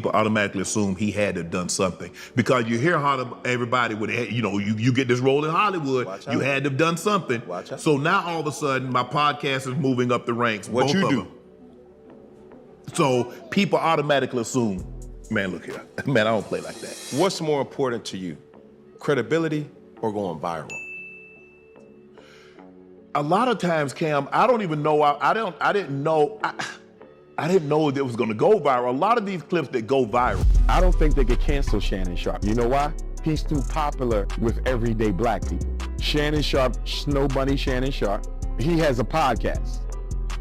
people automatically assume he had to have done something. Because you hear how everybody would, you get this role in Hollywood, you had to have done something. So now all of a sudden, my podcast is moving up the ranks. What both you of do? them. So people automatically assume, man, look here. Man, I don't play like that. What's more important to you, credibility or going viral? A lot of times, Cam, I don't even know. I didn't know it was going to go viral. A lot of these clips that go viral. I don't think they could cancel Shannon Sharpe. You know why? He's too popular with everyday black people. Shannon Sharpe, Snow Bunny Shannon Sharpe, he has a podcast.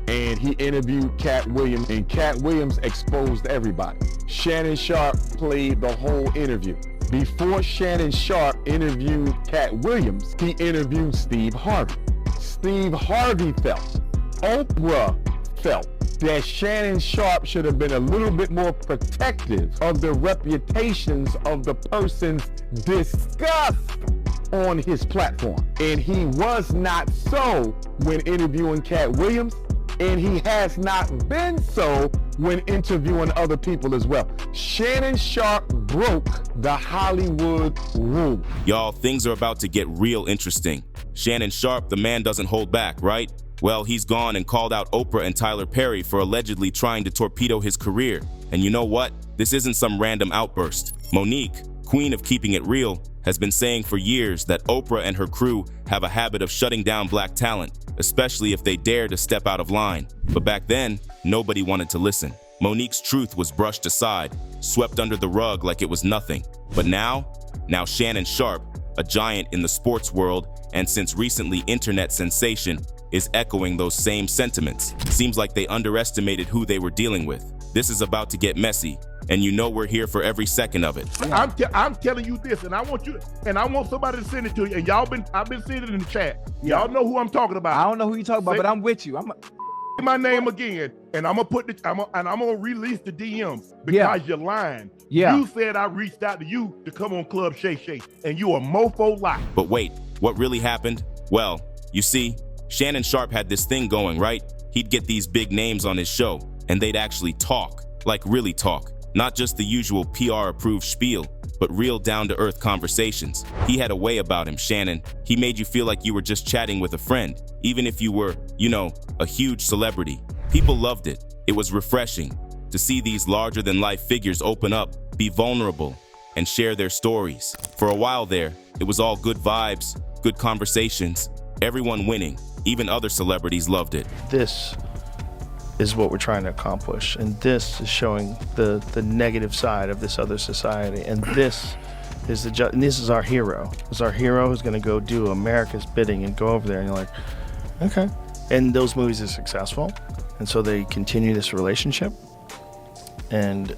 And he interviewed Cat Williams, and Cat Williams exposed everybody. Shannon Sharpe played the whole interview. Before Shannon Sharpe interviewed Cat Williams, he interviewed Steve Harvey. Steve Harvey felt, Oprah felt, that Shannon Sharpe should have been a little bit more protective of the reputations of the persons discussed on his platform. And he was not so when interviewing Cat Williams, and he has not been so when interviewing other people as well. Shannon Sharpe broke the Hollywood rule. Y'all, things are about to get real interesting. Shannon Sharpe, the man doesn't hold back, right? Well, he's gone and called out Oprah and Tyler Perry for allegedly trying to torpedo his career. And you know what? This isn't some random outburst. Monique, queen of keeping it real, has been saying for years that Oprah and her crew have a habit of shutting down black talent, especially if they dare to step out of line. But back then, nobody wanted to listen. Monique's truth was brushed aside, swept under the rug like it was nothing. But now Shannon Sharpe, a giant in the sports world and since recently internet sensation, is echoing those same sentiments. Seems like they underestimated who they were dealing with. This is about to get messy, and you know we're here for every second of it. I'm telling you this, and I want somebody to send it to you. And I've been seeing it in the chat. Y'all know who I'm talking about. I don't know who you're talking about, but I'm with you. My name again, and I'm gonna release the DMs because you're lying. Yeah. You said I reached out to you to come on Club Shay Shay, and you a mofo lie. But wait, what really happened? Well, you see, Shannon Sharpe had this thing going, right? He'd get these big names on his show, and they'd actually talk, like really talk. Not just the usual PR-approved spiel, but real down-to-earth conversations. He had a way about him, Shannon. He made you feel like you were just chatting with a friend, even if you were, a huge celebrity. People loved it. It was refreshing to see these larger-than-life figures open up, be vulnerable, and share their stories. For a while there, it was all good vibes, good conversations, everyone winning. Even other celebrities loved it. This is what we're trying to accomplish, and this is showing the negative side of this other society, and this is our hero. This is our hero who's going to go do America's bidding and go over there, and you're like, okay. And those movies are successful, and so they continue this relationship, and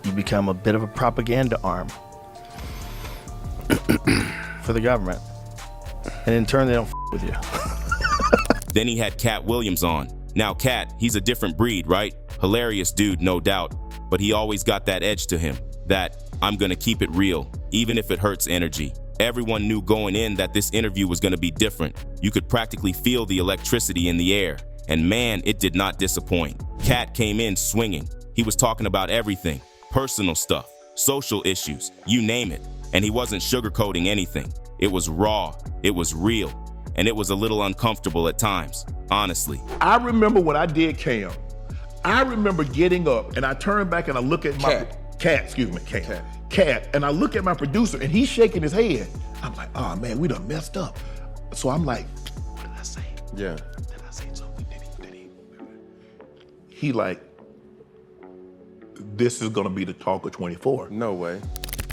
you become a bit of a propaganda arm for the government, and in turn they don't with you. Then he had Cat Williams on. Now Cat, he's a different breed, right? Hilarious dude, no doubt. But he always got that edge to him. That, I'm gonna keep it real, even if it hurts energy. Everyone knew going in that this interview was gonna be different. You could practically feel the electricity in the air. And man, it did not disappoint. Cat came in swinging. He was talking about everything. Personal stuff, social issues, you name it. And he wasn't sugarcoating anything. It was raw, it was real. And it was a little uncomfortable at times, honestly. I remember when I did Cam, I remember getting up and I turned back and I look at my Cat, and I look at my producer and he's shaking his head. I'm like, oh man, we done messed up. So I'm like, what did I say? Yeah. Did I say something? He like, this is gonna be the talk of 24. No way.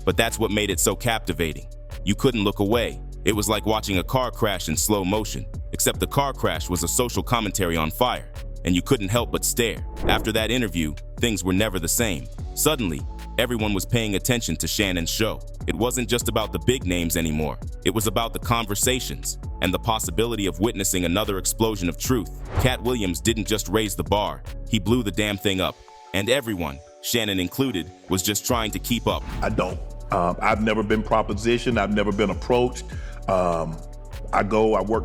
But that's what made it so captivating. You couldn't look away. It was like watching a car crash in slow motion, except the car crash was a social commentary on fire, and you couldn't help but stare. After that interview, things were never the same. Suddenly, everyone was paying attention to Shannon's show. It wasn't just about the big names anymore. It was about the conversations and the possibility of witnessing another explosion of truth. Cat Williams didn't just raise the bar, he blew the damn thing up. And everyone, Shannon included, was just trying to keep up. I don't. I've never been propositioned. I've never been approached. I work,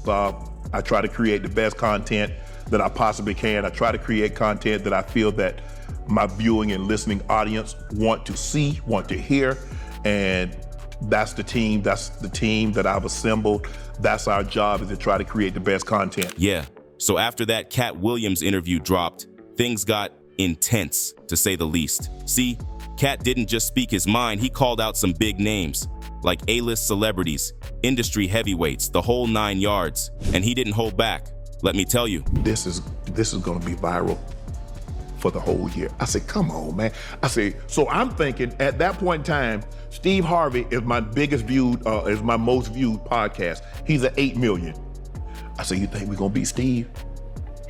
I try to create the best content that I possibly can. I try to create content that I feel that my viewing and listening audience want to see, want to hear, and that's the team that I've assembled. That's our job, is to try to create the best content. Yeah, so after that Cat Williams interview dropped, things got intense, to say the least. See, Cat didn't just speak his mind, he called out some big names, like A-list celebrities, industry heavyweights, the whole 9 yards, and he didn't hold back. Let me tell you. This is gonna be viral for the whole year. I said, come on, man. I say, so I'm thinking at that point in time, Steve Harvey is my most viewed podcast. He's at 8 million. I said, you think we're gonna beat Steve?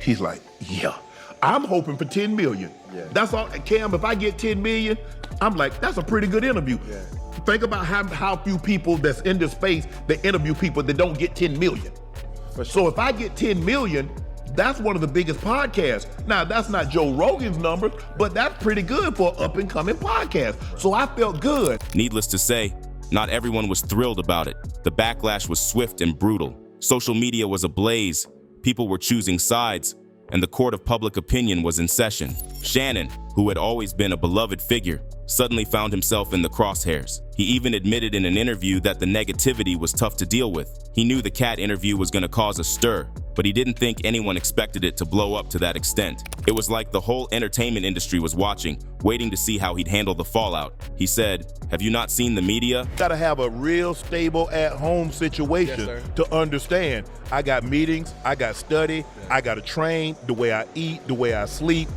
He's like, yeah. I'm hoping for 10 million. Yeah. That's all, Cam, if I get 10 million, I'm like, that's a pretty good interview. Yeah. Think about how few people that's in this space that interview people that don't get 10 million. For sure. So if I get 10 million, that's one of the biggest podcasts. Now, that's not Joe Rogan's numbers, but that's pretty good for an up-and-coming podcast. So I felt good. Needless to say, not everyone was thrilled about it. The backlash was swift and brutal. Social media was ablaze. People were choosing sides, and the court of public opinion was in session. Shannon, who had always been a beloved figure, suddenly found himself in the crosshairs. He even admitted in an interview that the negativity was tough to deal with. He knew the Cat interview was going to cause a stir, but he didn't think anyone expected it to blow up to that extent. It was like the whole entertainment industry was watching, waiting to see how he'd handle the fallout. He said, "Have you not seen the media?" Gotta have a real stable at-home situation to understand. I got meetings, I got study, I gotta train, the way I eat, the way I sleep.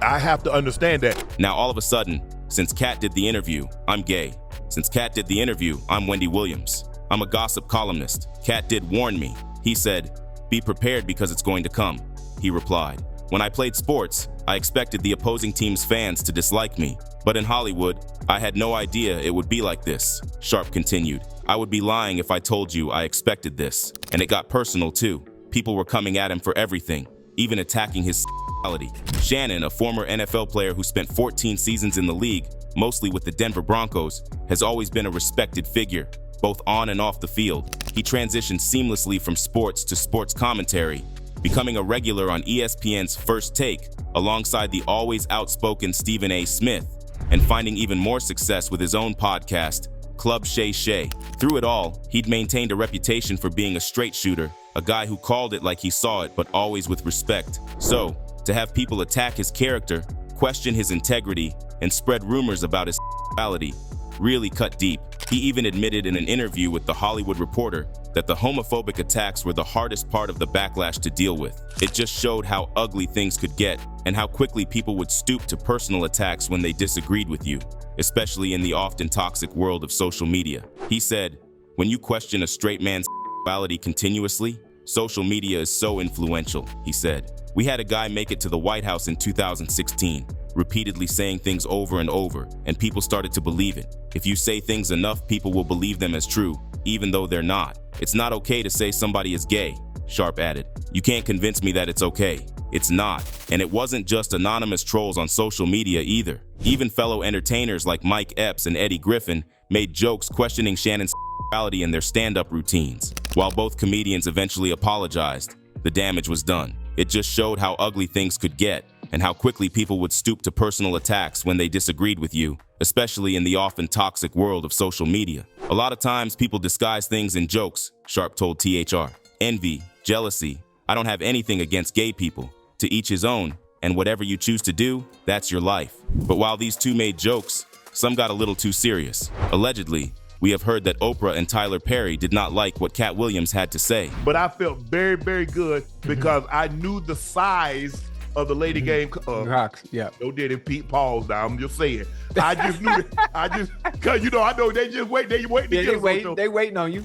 I have to understand that. Now all of a sudden, since Cat did the interview, I'm gay. Since Cat did the interview, I'm Wendy Williams. I'm a gossip columnist. Cat did warn me. He said, "Be prepared because it's going to come." He replied, "When I played sports, I expected the opposing team's fans to dislike me. But in Hollywood, I had no idea it would be like this." Sharpe continued, "I would be lying if I told you I expected this." And it got personal too. People were coming at him for everything, even attacking his sexuality. Shannon, a former NFL player who spent 14 seasons in the league, mostly with the Denver Broncos, has always been a respected figure, both on and off the field. He transitioned seamlessly from sports to sports commentary, becoming a regular on ESPN's First Take, alongside the always outspoken Stephen A. Smith, and finding even more success with his own podcast, Club Shay Shay. Through it all, he'd maintained a reputation for being a straight shooter, a guy who called it like he saw it, but always with respect. So, to have people attack his character, question his integrity, and spread rumors about his sexuality really cut deep. He even admitted in an interview with The Hollywood Reporter that the homophobic attacks were the hardest part of the backlash to deal with. It just showed how ugly things could get and how quickly people would stoop to personal attacks when they disagreed with you, especially in the often toxic world of social media. He said, "When you question a straight man's sexuality continuously, social media is so influential," he said. "We had a guy make it to the White House in 2016, repeatedly saying things over and over, and people started to believe it. If you say things enough, people will believe them as true, even though they're not. It's not okay to say somebody is gay," Sharpe added. "You can't convince me that it's okay. It's not." And it wasn't just anonymous trolls on social media either. Even fellow entertainers like Mike Epps and Eddie Griffin made jokes questioning Shannon's sexuality in their stand-up routines. While both comedians eventually apologized, the damage was done. It just showed how ugly things could get, and how quickly people would stoop to personal attacks when they disagreed with you, especially in the often toxic world of social media. A lot of times people disguise things in jokes, Sharpe told THR. "Envy, jealousy, I don't have anything against gay people. To each his own, and whatever you choose to do, that's your life." But while these two made jokes, some got a little too serious. Allegedly, we have heard that Oprah and Tyler Perry did not like what Cat Williams had to say. But I felt very, very good because I knew the size of the lady game. Rocks, yeah. No did it, Pete Paul's now. I'm just saying. I just knew that. Cause I know they just wait. They wait. They waiting on you.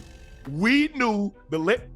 We knew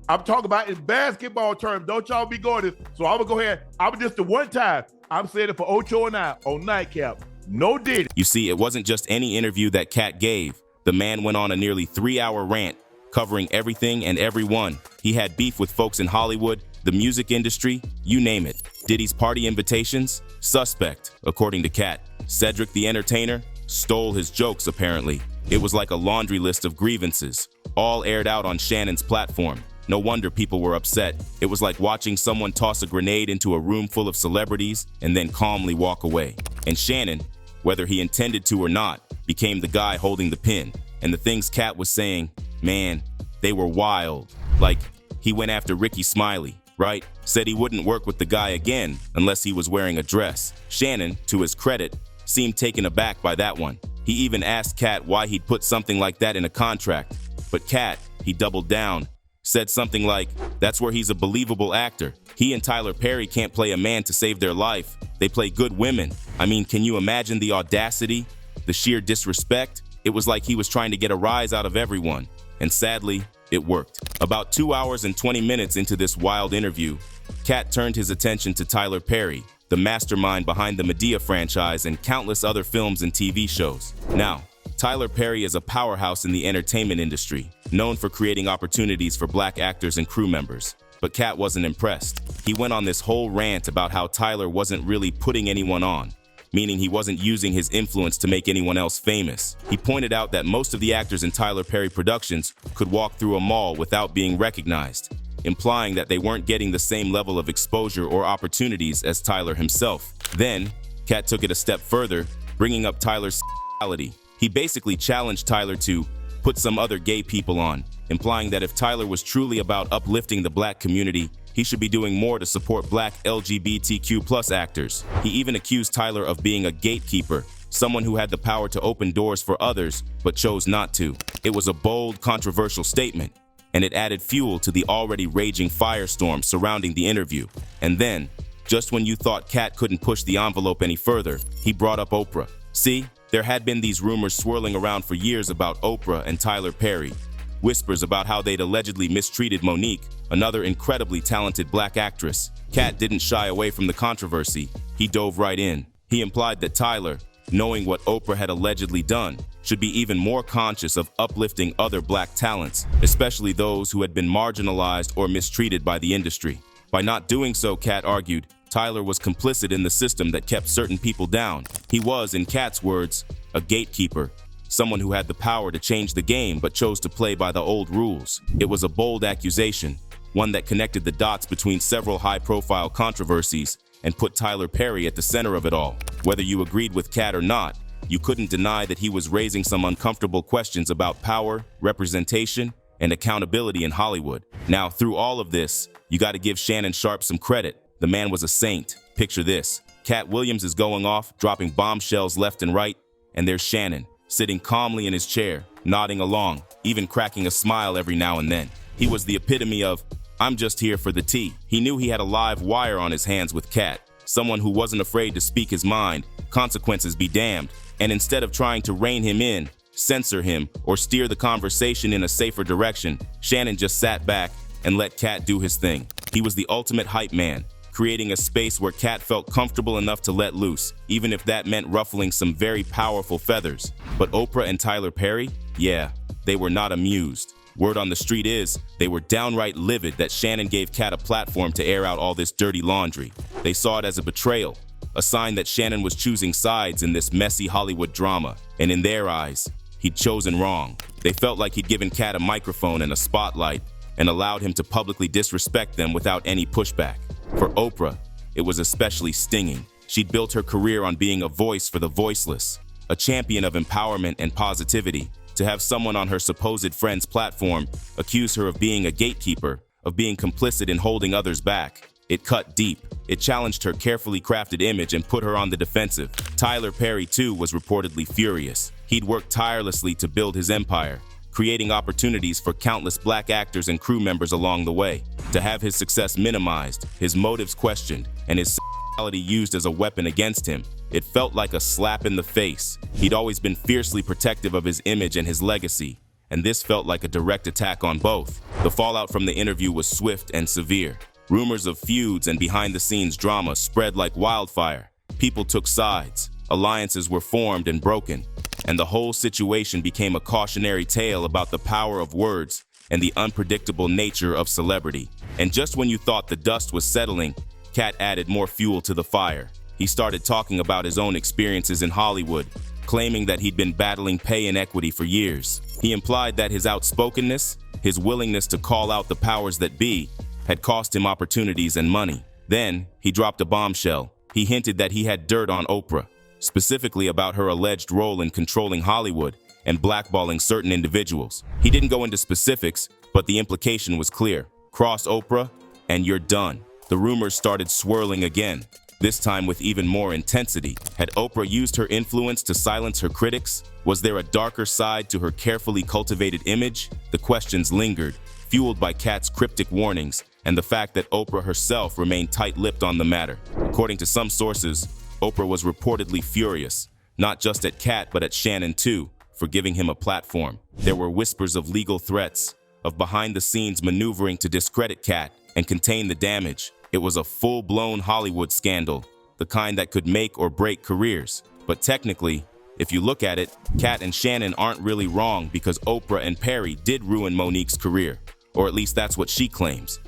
I'm talking about in basketball terms. Don't y'all be going this. So I'm gonna go ahead. I'm just the one time. I'm saying it for Ocho and I on Nightcap. No did it. You see, it wasn't just any interview that Cat gave. The man went on a nearly 3-hour rant, covering everything and everyone. He had beef with folks in Hollywood, the music industry, you name it. Diddy's party invitations? Suspect, according to Cat. Cedric the Entertainer? Stole his jokes, apparently. It was like a laundry list of grievances, all aired out on Shannon's platform. No wonder people were upset. It was like watching someone toss a grenade into a room full of celebrities and then calmly walk away. And Shannon, whether he intended to or not, became the guy holding the pin. And the things Kat was saying, man, they were wild. Like, he went after Ricky Smiley, right? Said he wouldn't work with the guy again unless he was wearing a dress. Shannon, to his credit, seemed taken aback by that one. He even asked Kat why he'd put something like that in a contract. But Kat, he doubled down, said something like, that's where he's a believable actor. He and Tyler Perry can't play a man to save their life. They play good women. I mean, can you imagine the audacity, the sheer disrespect? It was like he was trying to get a rise out of everyone. And sadly, it worked. About 2 hours and 20 minutes into this wild interview, Kat turned his attention to Tyler Perry, the mastermind behind the Medea franchise and countless other films and TV shows. Now, Tyler Perry is a powerhouse in the entertainment industry, known for creating opportunities for black actors and crew members. But Kat wasn't impressed. He went on this whole rant about how Tyler wasn't really putting anyone on, meaning he wasn't using his influence to make anyone else famous. He pointed out that most of the actors in Tyler Perry productions could walk through a mall without being recognized, implying that they weren't getting the same level of exposure or opportunities as Tyler himself. Then, Kat took it a step further, bringing up Tyler's sexuality. He basically challenged Tyler to put some other gay people on, implying that if Tyler was truly about uplifting the black community, he should be doing more to support black LGBTQ+ actors. He even accused Tyler of being a gatekeeper, someone who had the power to open doors for others but chose not to. It was a bold, controversial statement, and it added fuel to the already raging firestorm surrounding the interview. And then, just when you thought Kat couldn't push the envelope any further, he brought up Oprah. See, there had been these rumors swirling around for years about Oprah and Tyler Perry. Whispers about how they'd allegedly mistreated Monique, another incredibly talented black actress. Kat didn't shy away from the controversy. He dove right in. He implied that Tyler, knowing what Oprah had allegedly done, should be even more conscious of uplifting other black talents, especially those who had been marginalized or mistreated by the industry. By not doing so, Kat argued, Tyler was complicit in the system that kept certain people down. He was, in Kat's words, a gatekeeper, someone who had the power to change the game but chose to play by the old rules. It was a bold accusation, one that connected the dots between several high-profile controversies and put Tyler Perry at the center of it all. Whether you agreed with Kat or not, you couldn't deny that he was raising some uncomfortable questions about power, representation, and accountability in Hollywood. Now, through all of this, you got to give Shannon Sharpe some credit. The man was a saint. Picture this. Cat Williams is going off, dropping bombshells left and right, and there's Shannon, sitting calmly in his chair, nodding along, even cracking a smile every now and then. He was the epitome of, I'm just here for the tea. He knew he had a live wire on his hands with Kat, someone who wasn't afraid to speak his mind, consequences be damned, and instead of trying to rein him in, censor him, or steer the conversation in a safer direction, Shannon just sat back and let Kat do his thing. He was the ultimate hype man, creating a space where Kat felt comfortable enough to let loose, even if that meant ruffling some very powerful feathers. But Oprah and Tyler Perry? Yeah, they were not amused. Word on the street is, they were downright livid that Shannon gave Kat a platform to air out all this dirty laundry. They saw it as a betrayal, a sign that Shannon was choosing sides in this messy Hollywood drama, and in their eyes, he'd chosen wrong. They felt like he'd given Kat a microphone and a spotlight, and allowed him to publicly disrespect them without any pushback. For Oprah, it was especially stinging. She'd built her career on being a voice for the voiceless, a champion of empowerment and positivity. To have someone on her supposed friend's platform accuse her of being a gatekeeper, of being complicit in holding others back, it cut deep. It challenged her carefully crafted image and put her on the defensive. Tyler Perry, too, was reportedly furious. He'd worked tirelessly to build his empire, creating opportunities for countless black actors and crew members along the way. To have his success minimized, his motives questioned, and his sexuality used as a weapon against him, it felt like a slap in the face. He'd always been fiercely protective of his image and his legacy, and this felt like a direct attack on both. The fallout from the interview was swift and severe. Rumors of feuds and behind-the-scenes drama spread like wildfire. People took sides, alliances were formed and broken, and the whole situation became a cautionary tale about the power of words and the unpredictable nature of celebrity. And just when you thought the dust was settling, Kat added more fuel to the fire. He started talking about his own experiences in Hollywood, claiming that he'd been battling pay inequity for years. He implied that his outspokenness, His willingness to call out the powers that be had cost him opportunities and money. Then, he dropped a bombshell. He hinted that he had dirt on Oprah, specifically about her alleged role in controlling Hollywood and blackballing certain individuals. He didn't go into specifics, but the implication was clear. Cross Oprah, and you're done. The rumors started swirling again, this time with even more intensity. Had Oprah used her influence to silence her critics? Was there a darker side to her carefully cultivated image? The questions lingered, fueled by Kat's cryptic warnings and the fact that Oprah herself remained tight-lipped on the matter. According to some sources, Oprah was reportedly furious, not just at Kat but at Shannon too, for giving him a platform. There were whispers of legal threats, of behind-the-scenes maneuvering to discredit Kat and contain the damage. It was a full-blown Hollywood scandal, the kind that could make or break careers. But technically, if you look at it, Kat and Shannon aren't really wrong because Oprah and Perry did ruin Monique's career, or at least that's what she claims.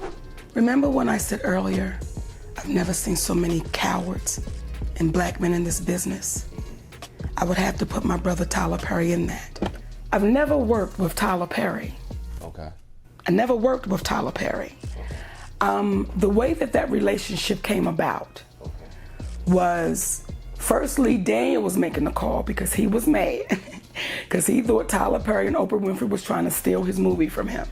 Remember when I said earlier, I've never seen so many cowards and black men in this business? I would have to put my brother Tyler Perry in that. I've never worked with Tyler Perry. Okay. I never worked with Tyler Perry. The way that relationship came about was, firstly, Daniel was making the call because he was mad because he thought Tyler Perry and Oprah Winfrey was trying to steal his movie from him.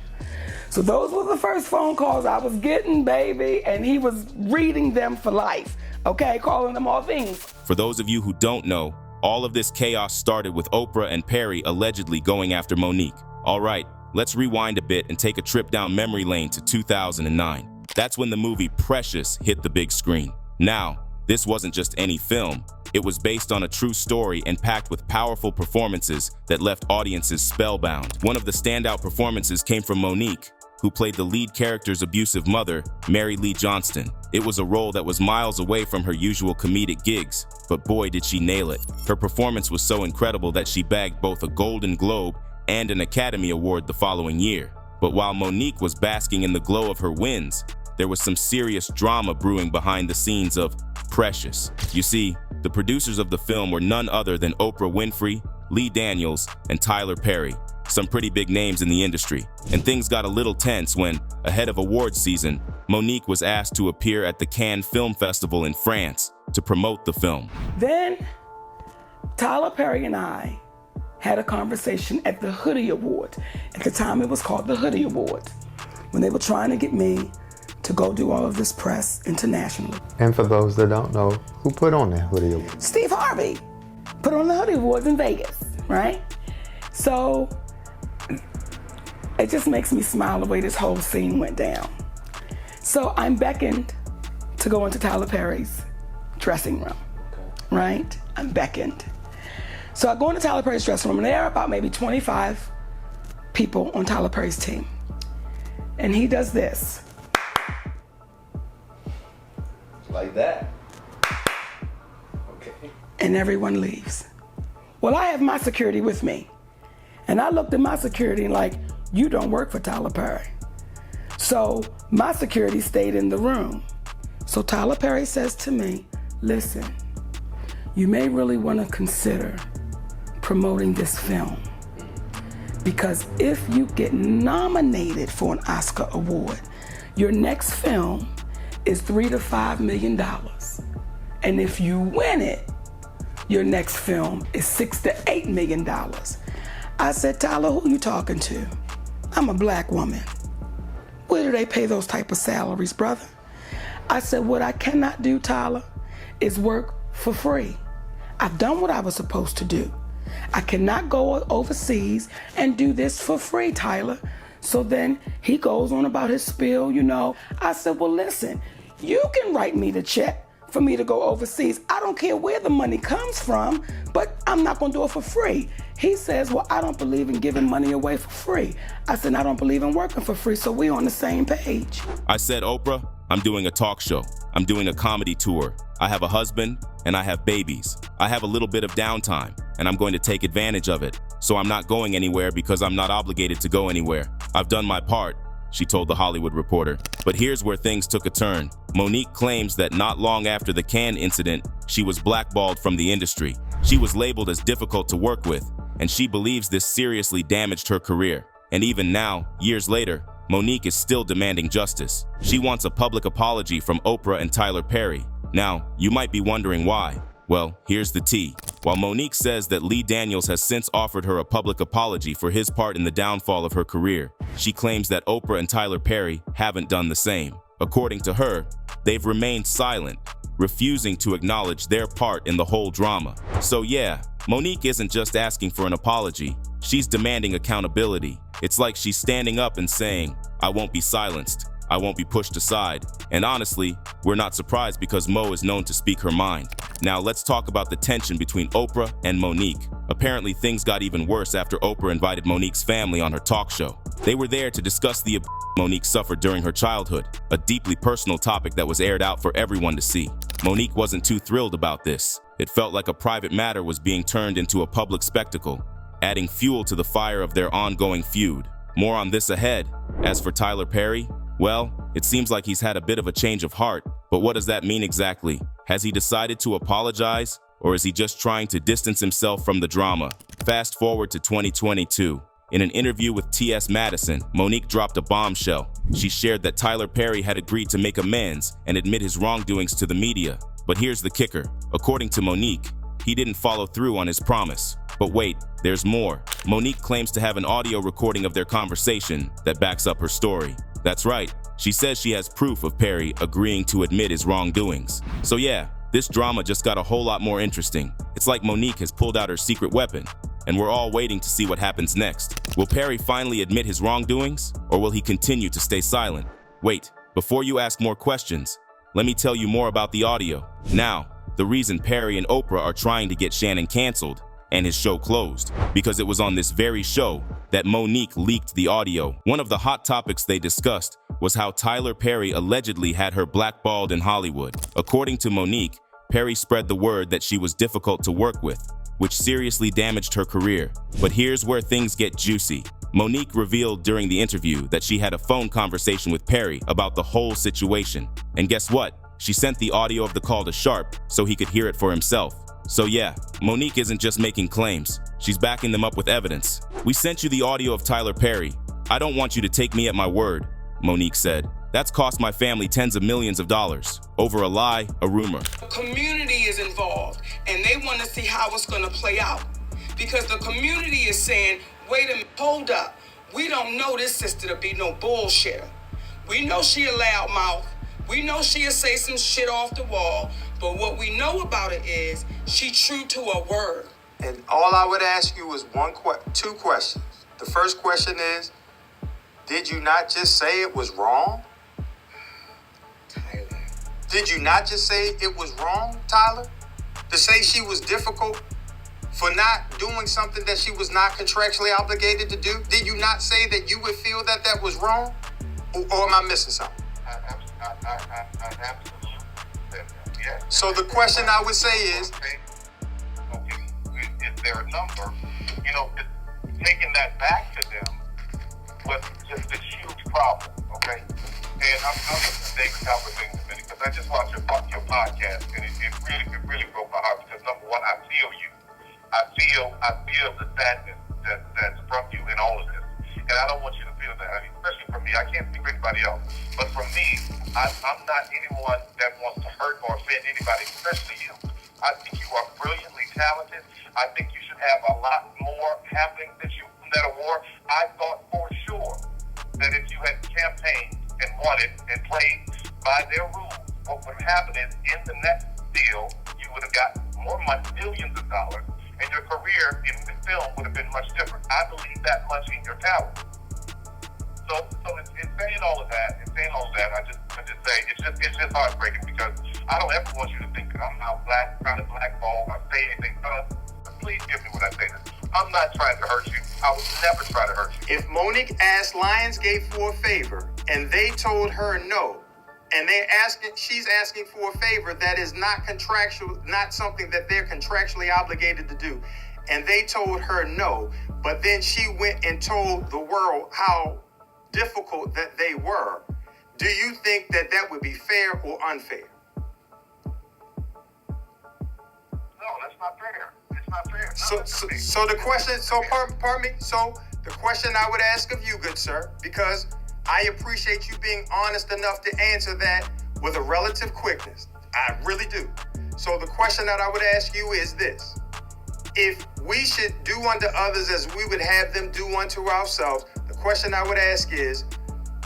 So those were the first phone calls I was getting, baby, and he was reading them for life, okay, calling them all things. For those of you who don't know, all of this chaos started with Oprah and Perry allegedly going after Monique. All right, let's rewind a bit and take a trip down memory lane to 2009. That's when the movie Precious hit the big screen. Now, this wasn't just any film. It was based on a true story and packed with powerful performances that left audiences spellbound. One of the standout performances came from Monique, who played the lead character's abusive mother, Mary Lee Johnston. It was a role that was miles away from her usual comedic gigs, but boy did she nail it. Her performance was so incredible that she bagged both a Golden Globe and an Academy Award the following year. But while Monique was basking in the glow of her wins, there was some serious drama brewing behind the scenes of Precious. You see, the producers of the film were none other than Oprah Winfrey, Lee Daniels, and Tyler Perry, some pretty big names in the industry. And things got a little tense when, ahead of awards season, Monique was asked to appear at the Cannes Film Festival in France to promote the film. Then, Tyler Perry and I had a conversation at the Hoodie Awards. At the time, it was called the Hoodie Awards, when they were trying to get me to go do all of this press internationally. And for those that don't know, who put on that Hoodie Award? Steve Harvey put on the Hoodie Awards in Vegas, right? So it just makes me smile the way this whole scene went down. So I'm beckoned to go into Tyler Perry's dressing room, right? I'm beckoned. So I go into Tyler Perry's dressing room, and there are about maybe 25 people on Tyler Perry's team. And he does this. Like that. Okay. And everyone leaves. Well, I have my security with me. And I looked at my security and like, you don't work for Tyler Perry. So my security stayed in the room. So Tyler Perry says to me, listen, you may really want to consider promoting this film, because if you get nominated for an Oscar award, your next film is $3 to $5 million. And if you win it, your next film is $6 to $8 million. I said, Tyler, who you talking to? I'm a black woman. Where do they pay those type of salaries, brother? I said, what I cannot do, Tyler, is work for free. I've done what I was supposed to do. I cannot go overseas and do this for free, Tyler. So then he goes on about his spiel, you know. I said, well, listen, you can write me the check for me to go overseas. I don't care where the money comes from, but I'm not gonna do it for free. He says, well, I don't believe in giving money away for free. I said, I don't believe in working for free, so we on the same page. I said, Oprah, I'm doing a talk show. I'm doing a comedy tour. I have a husband and I have babies. I have a little bit of downtime and I'm going to take advantage of it. So I'm not going anywhere because I'm not obligated to go anywhere. I've done my part, she told The Hollywood Reporter. But here's where things took a turn. Monique claims that not long after the Cannes incident, she was blackballed from the industry. She was labeled as difficult to work with, and she believes this seriously damaged her career. And even now, years later, Monique is still demanding justice. She wants a public apology from Oprah and Tyler Perry. Now, you might be wondering why. Well, here's the tea. While Monique says that Lee Daniels has since offered her a public apology for his part in the downfall of her career, she claims that Oprah and Tyler Perry haven't done the same. According to her, they've remained silent, refusing to acknowledge their part in the whole drama. So yeah, Monique isn't just asking for an apology, she's demanding accountability. It's like she's standing up and saying, I won't be silenced, I won't be pushed aside. And honestly, we're not surprised because Mo is known to speak her mind. Now let's talk about the tension between Oprah and Monique. Apparently things got even worse after Oprah invited Monique's family on her talk show. They were there to discuss the abuse Monique suffered during her childhood, a deeply personal topic that was aired out for everyone to see. Monique wasn't too thrilled about this. It felt like a private matter was being turned into a public spectacle, adding fuel to the fire of their ongoing feud. More on this ahead. As for Tyler Perry, well, it seems like he's had a bit of a change of heart, but what does that mean exactly? Has he decided to apologize, or is he just trying to distance himself from the drama? Fast forward to 2022. In an interview with T.S. Madison, Monique dropped a bombshell. She shared that Tyler Perry had agreed to make amends and admit his wrongdoings to the media. But here's the kicker. According to Monique, he didn't follow through on his promise. But wait, there's more. Monique claims to have an audio recording of their conversation that backs up her story. That's right, she says she has proof of Perry agreeing to admit his wrongdoings. So yeah, this drama just got a whole lot more interesting. It's like Monique has pulled out her secret weapon, and we're all waiting to see what happens next. Will Perry finally admit his wrongdoings, or will he continue to stay silent? Wait, before you ask more questions, let me tell you more about the audio. Now, the reason Perry and Oprah are trying to get Shannon canceled and his show closed, because it was on this very show that Monique leaked the audio. One of the hot topics they discussed was how Tyler Perry allegedly had her blackballed in Hollywood. According to Monique, Perry spread the word that she was difficult to work with, which seriously damaged her career. But here's where things get juicy. Monique revealed during the interview that she had a phone conversation with Perry about the whole situation. And guess what? She sent the audio of the call to Sharpe so he could hear it for himself. So yeah, Monique isn't just making claims, she's backing them up with evidence. We sent you the audio of Tyler Perry. I don't want you to take me at my word, Monique said. That's cost my family tens of millions of dollars over a lie, a rumor. The community is involved and they want to see how it's going to play out because the community is saying, wait a minute, hold up. We don't know this sister to be no bullshitter. We know she a loudmouth. We know she'll say some shit off the wall, but what we know about it is she true to her word. And all I would ask you is two questions. The first question is, did you not just say it was wrong? Tyler. Did you not just say it was wrong, Tyler? To say she was difficult for not doing something that she was not contractually obligated to do? Did you not say that you would feel that that was wrong? Or am I missing something? Yes. So the question I would say is, is there a number? You know, taking that back to them was just a huge problem, okay? And I'm going to say a couple of things in a minute because I just watched your podcast and it really broke my heart because number one, I feel you. I feel the sadness that's from you in all of this. And I don't want you to feel that. I mean, especially for me, I can't speak for anybody else. But for me, I'm not anyone that wants to hurt or offend anybody, especially you. I think you are brilliantly talented. I think you should have a lot more happening than that award. I thought for sure that if you had campaigned and won it and played by their rules, what would happen is in the next deal, you would have got more money, millions of dollars, and your career in the film would have been much different. I believe that much in your talent. So in saying all of that, I just say it's just heartbreaking because I don't ever want you to think that I'm now trying to blackball or say anything. Please give me what I say. I'm not trying to hurt you. I would never try to hurt you. if Monique asked Lionsgate for a favor and they told her no, and she's asking for a favor that is not contractual, not something that they're contractually obligated to do, and they told her no, but then she went and told the world how difficult that they were, do you think that that would be fair or unfair? No, that's not fair. It's not fair. So the question, pardon me. So The question I would ask of you, good sir, because I appreciate you being honest enough to answer that with a relative quickness. I really do. So the question that I would ask you is this. If we should do unto others as we would have them do unto ourselves, the question I would ask is,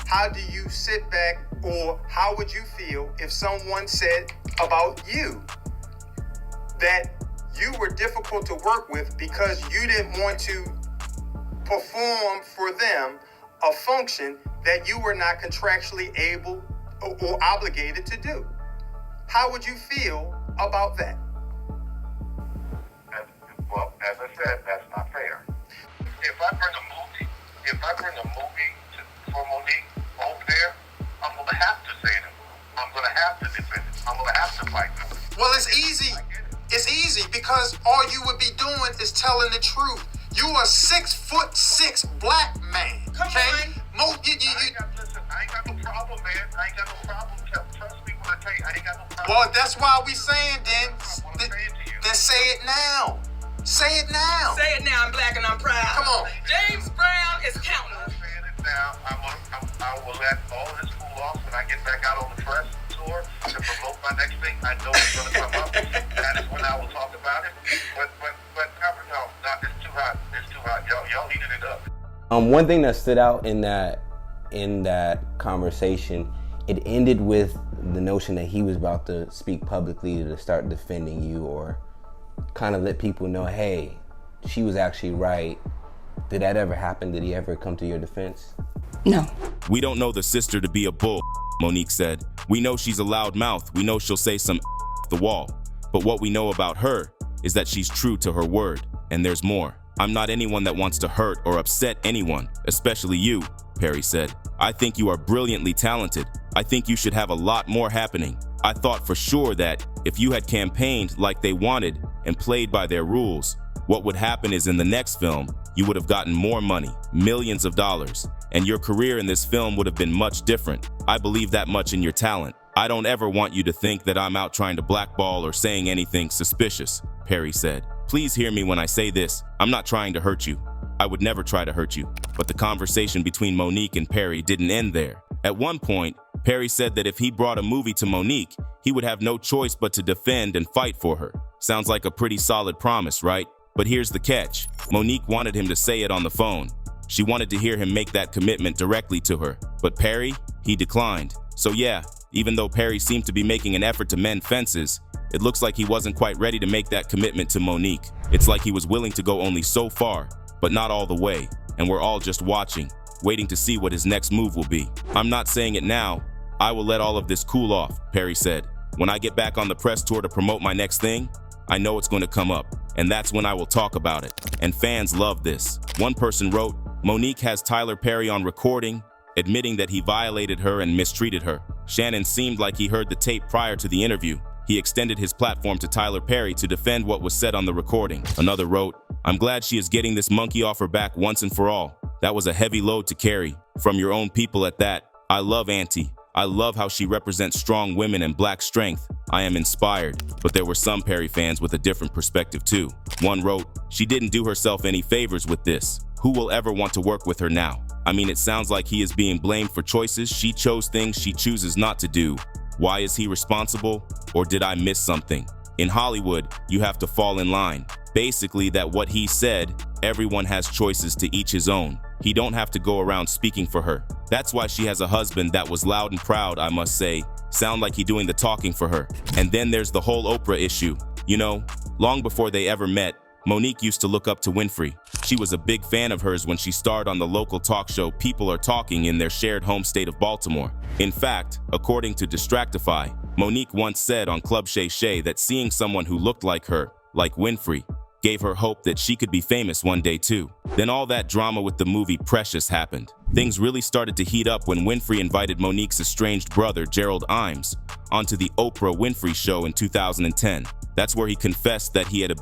how do you sit back, or how would you feel if someone said about you that you were difficult to work with because you didn't want to perform for them a function that you were not contractually able or obligated to do? How would you feel about that? Well, as I said, that's not fair. If I bring a movie for Monique over there, I'm going to have to say it. I'm going to have to defend it. I'm going to have to fight them. Well, it's easy. It's easy because all you would be doing is telling the truth. You are 6'6" black man. Come on. Listen, I ain't got no problem, man. I ain't got no problem. Trust me when I tell you, I ain't got no problem. Well, that's why we saying then. What I'm saying to you. Then say it now. Say it now. Say it now, I'm black and I'm proud. Come on. James Brown is counting. I'm saying it now. I will let all of this cool off when I get back out on the press tour to promote my next thing. I know it's going to come up. That is when I will talk about it. But no, it's too hot. It's too hot. Y'all heated it up. One thing that stood out in that conversation, it ended with the notion that he was about to speak publicly to start defending you, or kind of let people know, hey, she was actually right. Did that ever happen? Did he ever come to your defense? No. We don't know the sister to be a bull, Monique said. We know she's a loud mouth. We know she'll say some the wall. But what we know about her is that she's true to her word. And there's more. I'm not anyone that wants to hurt or upset anyone, especially you, Perry said. I think you are brilliantly talented. I think you should have a lot more happening. I thought for sure that if you had campaigned like they wanted and played by their rules, what would happen is in the next film, you would have gotten more money, millions of dollars, and your career in this film would have been much different. I believe that much in your talent. I don't ever want you to think that I'm out trying to blackball or saying anything suspicious, Perry said. Please hear me when I say this. I'm not trying to hurt you. I would never try to hurt you. But the conversation between Monique and Perry didn't end there. At one point, Perry said that if he brought a movie to Monique, he would have no choice but to defend and fight for her. Sounds like a pretty solid promise, right? But here's the catch. Monique wanted him to say it on the phone. She wanted to hear him make that commitment directly to her. But Perry, he declined. So yeah, even though Perry seemed to be making an effort to mend fences, it looks like he wasn't quite ready to make that commitment to Monique. It's like he was willing to go only so far, but not all the way. And we're all just watching, waiting to see what his next move will be. I'm not saying it now. I will let all of this cool off, Perry said. When I get back on the press tour to promote my next thing, I know it's going to come up, and that's when I will talk about it. And fans love this. One person wrote, Monique has Tyler Perry on recording, admitting that he violated her and mistreated her. Shannon seemed like he heard the tape prior to the interview. He extended his platform to Tyler Perry to defend what was said on the recording. Another wrote, I'm glad she is getting this monkey off her back once and for all. That was a heavy load to carry, from your own people at that. I love Auntie. I love how she represents strong women and black strength. I am inspired. But there were some Perry fans with a different perspective too. One wrote, she didn't do herself any favors with this. Who will ever want to work with her now? I mean, it sounds like he is being blamed for choices. She chose things she chooses not to do. Why is he responsible? Or did I miss something? In Hollywood, you have to fall in line. Basically that what he said, everyone has choices to each his own. He don't have to go around speaking for her. That's why she has a husband that was loud and proud, I must say. Sound like he doing the talking for her. And then there's the whole Oprah issue. You know, long before they ever met, Monique used to look up to Winfrey. She was a big fan of hers when she starred on the local talk show People Are Talking in their shared home state of Baltimore. In fact, according to Distractify, Monique once said on Club Shay Shay that seeing someone who looked like her, like Winfrey, gave her hope that she could be famous one day too. Then all that drama with the movie Precious happened. Things really started to heat up when Winfrey invited Monique's estranged brother, Gerald Imes, onto the Oprah Winfrey Show in 2010. That's where he confessed that he had a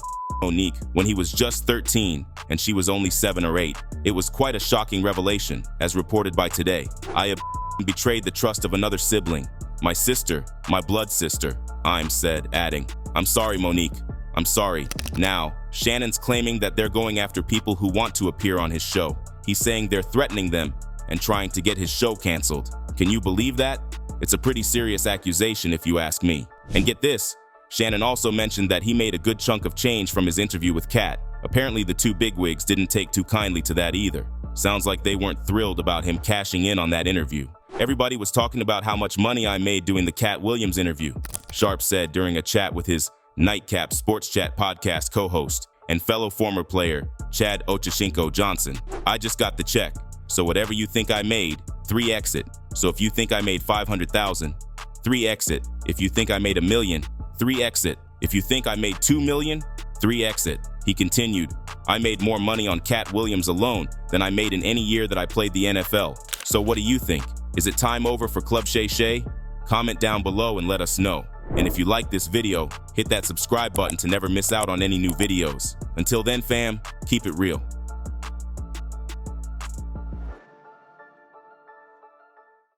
Monique when he was just 13 and she was only 7 or 8. It was quite a shocking revelation, as reported by Today. I have betrayed the trust of another sibling, my sister, my blood sister, Imes said, adding, I'm sorry, Monique. I'm sorry. Now, Shannon's claiming that they're going after people who want to appear on his show. he's saying they're threatening them and trying to get his show canceled. Can you believe that? It's a pretty serious accusation if you ask me. And get this, Shannon also mentioned that he made a good chunk of change from his interview with Kat. Apparently the two bigwigs didn't take too kindly to that either. Sounds like they weren't thrilled about him cashing in on that interview. Everybody was talking about how much money I made doing the Cat Williams interview, Sharpe said during a chat with his Nightcap Sports Chat podcast co-host and fellow former player Chad Ochocinco Johnson. I just got the check, so whatever you think I made, 3x it. So if you think I made 500,000, 3x it. If you think I made $1 million, 3x it. If you think I made $2 million, 3x it. He continued, I made more money on Cat Williams alone than I made in any year that I played the NFL. So what do you think? Is it time over for Club Shay Shay? Comment down below and let us know. And if you like this video, hit that subscribe button to never miss out on any new videos. Until then, fam, keep it real.